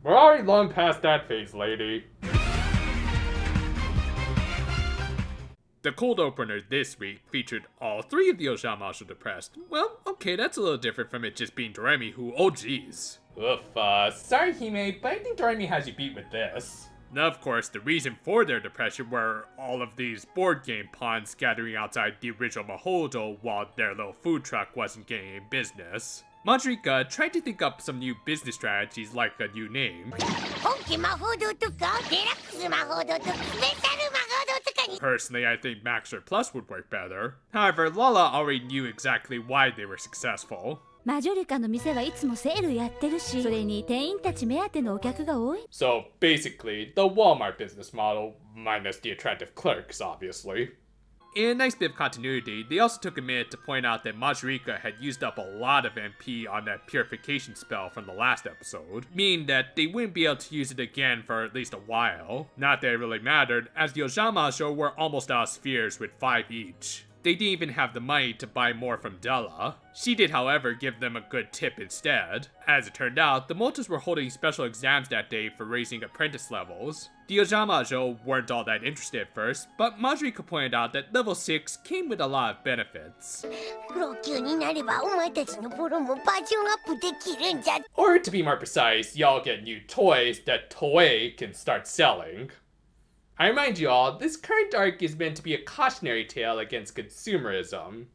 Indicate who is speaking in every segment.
Speaker 1: We're already long past that phase, lady. The cold opener this week featured all 3 of the Ojamajo depressed. Well, okay, that's a little different from it just being Doremi, who, oh geez. Oof, sorry Hime, but I think Doremi has you beat with this. Now, of course, the reason for their depression were all of these board game pawns scattering outside the original Mahodo while their little food truck wasn't getting any business. Majorika tried to think up some new business strategies like a new name. Personally, I think Max or Plus would work better. However, Lala already knew exactly why they were successful.
Speaker 2: マジョリカの店はいつもセールやってるし、それに店員たち目当てのお客が多い。
Speaker 1: So basically, the Walmart business model, minus the attractive clerks, obviously. In a nice bit of continuity, they also took a minute to point out that Majorika had used up a lot of MP on that purification spell from the last episode, meaning that they wouldn't be able to use it again for at least a while. Not that it really mattered, as the Ojamajo were almost out of spheres with 5 each. They didn't even have the money to buy more from Della. She did, however, give them a good tip instead. As it turned out, the Motas were holding special exams that day for raising apprentice levels. The Ojamajo weren't all that interested at first, but Majorika pointed out that level 6 came with a lot of benefits. Or to be more precise, y'all get new toys that Toei can start selling. I remind you all, this current arc is meant to be a cautionary tale against consumerism.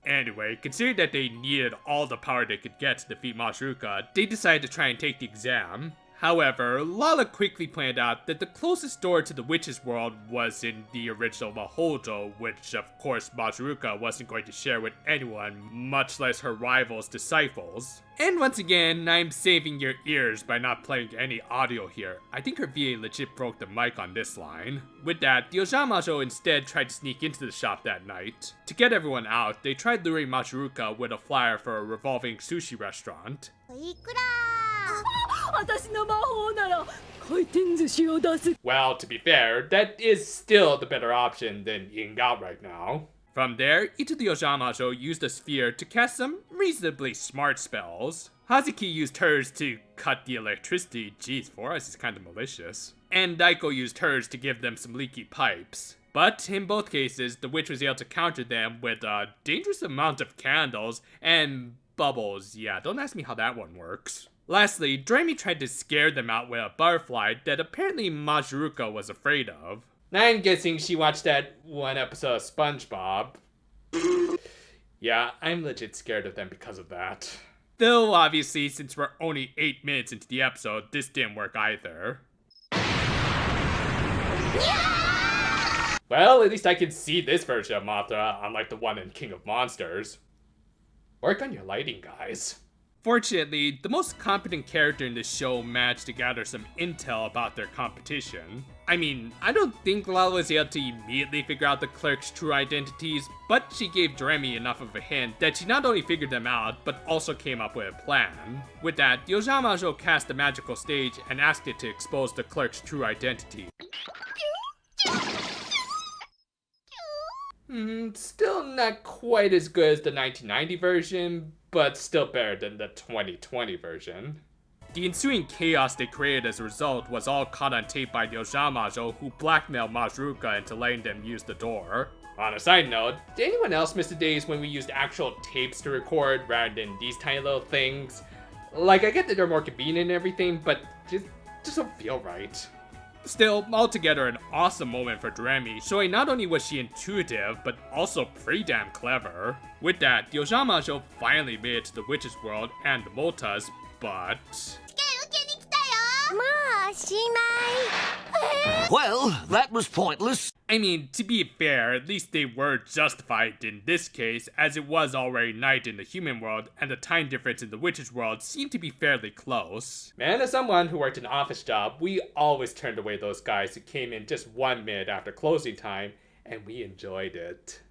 Speaker 1: Anyway, considering that they needed all the power they could get to defeat Majorika, they decided to try and take the exam. However, Lala quickly pointed out that the closest door to the witch's world was in the original Mahodo, which of course Majorika wasn't going to share with anyone, much less her rival's disciples. And once again, I'm saving your ears by not playing any audio here. I think her VA legit broke the mic on this line. With that, the Ojamajo instead tried to sneak into the shop that night. To get everyone out, they tried luring Majorika with a flyer for a revolving sushi restaurant. Well, to be fair, that is still the better option than eating out right now. From there, each of the Ojamajo used a sphere to cast some reasonably smart spells. Hazuki used hers to cut the electricity, geez, for us is kinda malicious. And Daiko used hers to give them some leaky pipes. But in both cases, the witch was able to counter them with a dangerous amount of candles and bubbles. Yeah, don't ask me how that one works. Lastly, Doremi tried to scare them out with a butterfly that apparently Majorika was afraid of. Now I'm guessing she watched that one episode of SpongeBob. Yeah, I'm legit scared of them because of that. Though, obviously, since we're only 8 minutes into the episode, this didn't work either. Well, at least I can see this version of Mothra, unlike the one in King of Monsters. Work on your lighting, guys. Fortunately, the most competent character in this show managed to gather some intel about their competition. I mean, I don't think Lala was able to immediately figure out the clerks' true identities, but she gave Doremi enough of a hint that she not only figured them out, but also came up with a plan. With that, the Ojamajo cast a magical stage and asked it to expose the clerks' true identity. Still not quite as good as the 1990 version, but still better than the 2020 version. The ensuing chaos they created as a result was all caught on tape by the Ojamajo, who blackmailed Majorika into letting them use the door. On a side note, did anyone else miss the days when we used actual tapes to record rather than these tiny little things? Like, I get that they're more convenient and everything, but just don't feel right. Still, altogether an awesome moment for Doremi, showing not only was she intuitive, but also pretty damn clever. With that, the Ojamajo finally made it to the witch's world and the Motas, but...
Speaker 3: Well, that was pointless.
Speaker 1: I mean, to be fair, at least they were justified in this case, as it was already night in the human world, and the time difference in the witch's world seemed to be fairly close. Man, as someone who worked an office job, we always turned away those guys who came in just 1 minute after closing time, and we enjoyed it.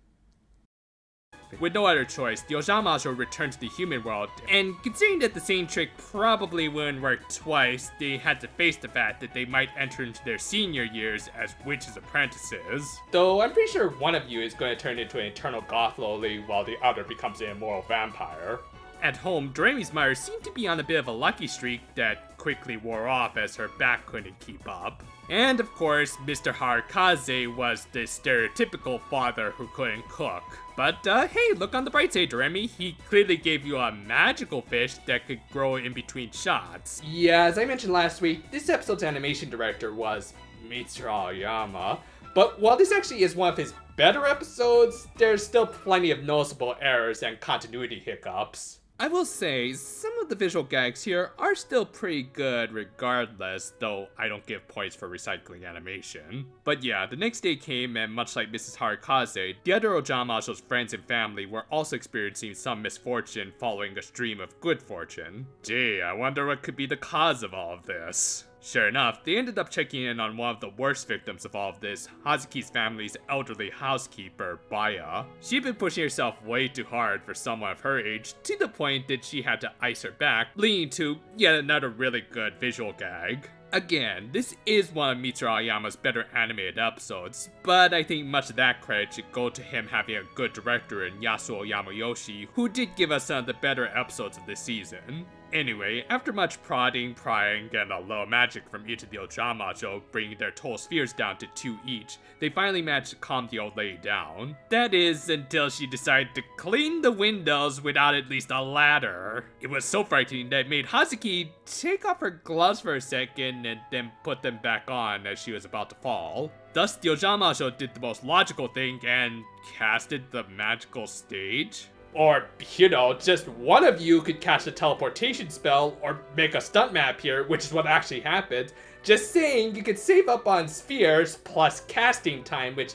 Speaker 1: With no other choice, the Ojamajo returned to the human world, and considering that the same trick probably wouldn't work twice, they had to face the fact that they might enter into their senior years as witches' apprentices. Though I'm pretty sure one of you is going to turn into an eternal goth loli while the other becomes an immoral vampire. At home, Doremi's mother seemed to be on a bit of a lucky streak that quickly wore off as her back couldn't keep up. And of course, Mr. Harikaze was the stereotypical father who couldn't cook. But hey, look on the bright side, Doremi. He clearly gave you a magical fish that could grow in between shots.
Speaker 4: Yeah, as I mentioned last week, this episode's animation director was Mitsuru Aoyama. But while this actually is one of his better episodes, there's still plenty of noticeable errors and continuity hiccups.
Speaker 1: I will say, some of the visual gags here are still pretty good regardless, though I don't give points for recycling animation. But yeah, the next day came and much like Mrs. Harikaze, the other Ojamajo's friends and family were also experiencing some misfortune following a stream of good fortune. Gee, I wonder what could be the cause of all of this. Sure enough, they ended up checking in on one of the worst victims of all of this, Hazuki's family's elderly housekeeper, Baaya. She'd been pushing herself way too hard for someone of her age, to the point that she had to ice her back, leading to yet another really good visual gag. Again, this is one of Mitsuru Aoyama's better animated episodes, but I think much of that credit should go to him having a good director in Yasuo Yamayoshi, who did give us some of the better episodes of this season. Anyway, after much prodding, prying, and a little magic from each of the Ojamajo, bringing their total spheres down to 2 each, they finally managed to calm the old lady down. That is, until she decided to clean the windows without at least a ladder. It was so frightening that it made Hazuki take off her gloves for a second and then put them back on as she was about to fall. Thus, the Ojamajo did the most logical thing and casted the magical stage.
Speaker 4: Or, you know, just one of you could cast a teleportation spell or make a stunt map here, which is what actually happened. Just saying, you could save up on spheres plus casting time, which,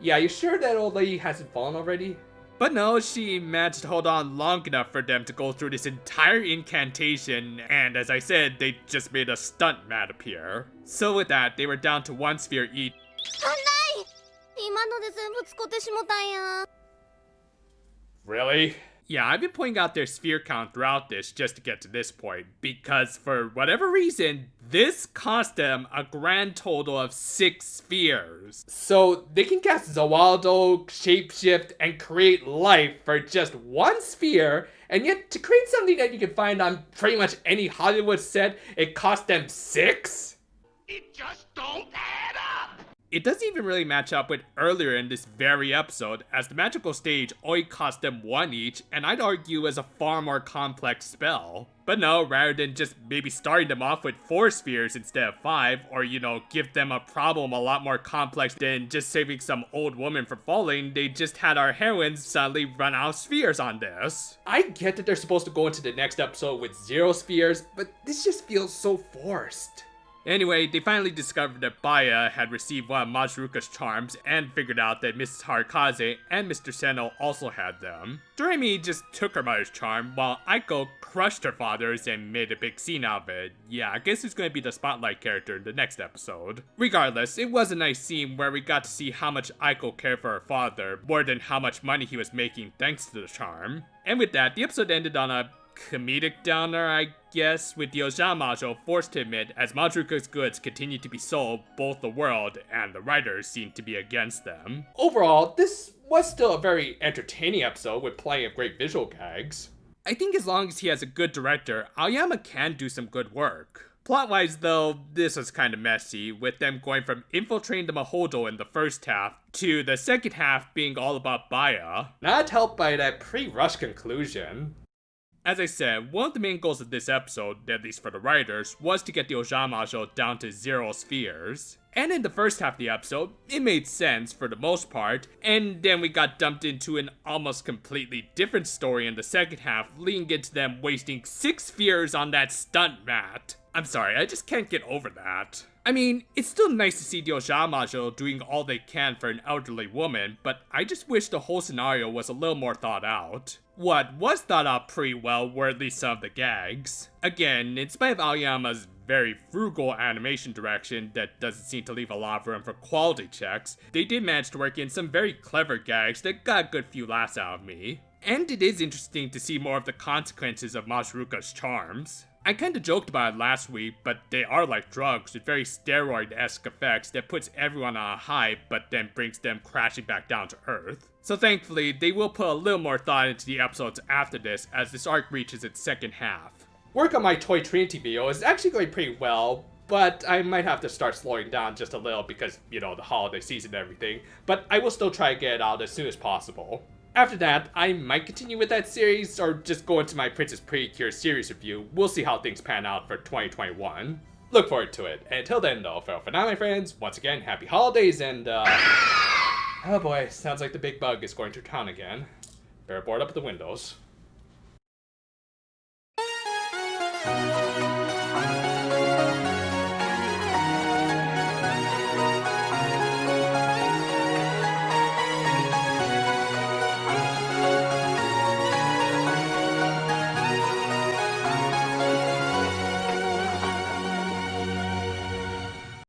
Speaker 4: yeah, you sure that old lady hasn't fallen already?
Speaker 1: But no, she managed to hold on long enough for them to go through this entire incantation, and as I said, they just made a stunt mat appear. So with that, they were down to 1 sphere each.
Speaker 4: Really?
Speaker 1: Yeah, I've been pointing out their sphere count throughout this just to get to this point, because for whatever reason, this cost them a grand total of 6 spheres.
Speaker 4: So they can cast Zawaldo, Shapeshift, and create life for just 1 sphere, and yet to create something that you can find on pretty much any Hollywood set, it cost them 6?
Speaker 3: It just don't add up!
Speaker 1: It doesn't even really match up with earlier in this very episode, as the magical stage only cost them 1 each, and I'd argue is a far more complex spell. But no, rather than just maybe starting them off with 4 spheres instead of 5, or you know, give them a problem a lot more complex than just saving some old woman from falling, they just had our heroines suddenly run out of spheres on this.
Speaker 4: I get that they're supposed to go into the next episode with 0 spheres, but this just feels so forced.
Speaker 1: Anyway, they finally discovered that Baaya had received one of Majiruka's charms and figured out that Mrs. Harikaze and Mr. Seno also had them. Doremi just took her mother's charm, while Aiko crushed her father's and made a big scene out of it. Yeah, I guess who's going to be the spotlight character in the next episode. Regardless, it was a nice scene where we got to see how much Aiko cared for her father, more than how much money he was making thanks to the charm. And with that, the episode ended on a comedic downer, I guess, with the Ojamajo forced to admit as Majiruka's goods continued to be sold, both the world and the writers seemed to be against them.
Speaker 4: Overall, this was still a very entertaining episode with plenty of great visual gags.
Speaker 1: I think as long as he has a good director, Aoyama can do some good work. Plot-wise though, this was kinda messy, with them going from infiltrating the Mahodo in the first half, to the second half being all about Baaya.
Speaker 4: Not helped by that pre-rushed conclusion.
Speaker 1: As I said, one of the main goals of this episode, at least for the writers, was to get the Ojamajo down to 0 spheres. And in the first half of the episode, it made sense for the most part, and then we got dumped into an almost completely different story in the second half, leading into them wasting 6 spheres on that stunt mat. I'm sorry, I just can't get over that. I mean, it's still nice to see the Ojamajo doing all they can for an elderly woman, but I just wish the whole scenario was a little more thought out. What was thought out pretty well were at least some of the gags. Again, in spite of Aoyama's very frugal animation direction that doesn't seem to leave a lot of room for quality checks, they did manage to work in some very clever gags that got a good few laughs out of me. and it is interesting to see more of the consequences of Masaruka's charms. I kinda joked about it last week, but they are like drugs with very steroid-esque effects that puts everyone on a high but then brings them crashing back down to earth. So thankfully, they will put a little more thought into the episodes after this as this arc reaches its second half.
Speaker 4: Work on my Toy Trinity video is actually going pretty well, but I might have to start slowing down just a little because, you know, the holiday season and everything, but I will still try to get it out as soon as possible. After that, I might continue with that series or just go into my Princess Pretty Cure series review. We'll see how things pan out for 2021. Look forward to it. And until then though, for now my friends, once again, happy holidays and oh boy, sounds like the big bug is going to town again. Better board up the windows.